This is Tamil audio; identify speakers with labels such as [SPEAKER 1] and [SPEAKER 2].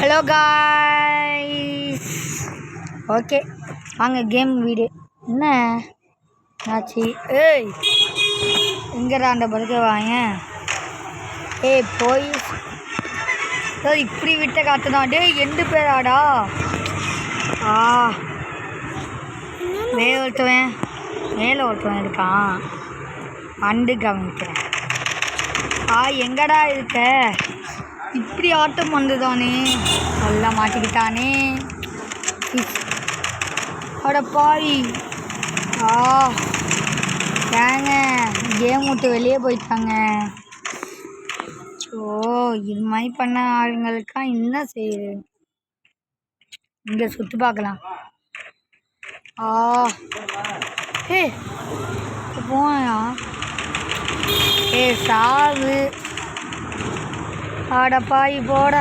[SPEAKER 1] ஹலோ காய்ஸ், ஓகே வாங்க கேம் வீடு. என்ன ஆச்சு? ஏய் எங்கடா அந்த படுக்க வாங்க. ஏய் போய் இப்படி விட்ட காத்து தான். டேய் எண்டு பேராடா. மேலே ஒருத்தவன் இருக்கான். அண்டு கவனிக்கிறேன். எங்கடா இருக்க? இப்படி ஆட்டம் வந்துதானே, நல்லா மாட்டிக்கிட்டானே. அட பாய். ஏங்க கேம் விட்டு வெளியே போயிட்டாங்க. இது மாதிரி பண்ண ஆளுங்களுக்கா என்ன செய்யுது? இங்கே சுற்றி பார்க்கலாம். போயா சாவு. ஆட பாய் போட.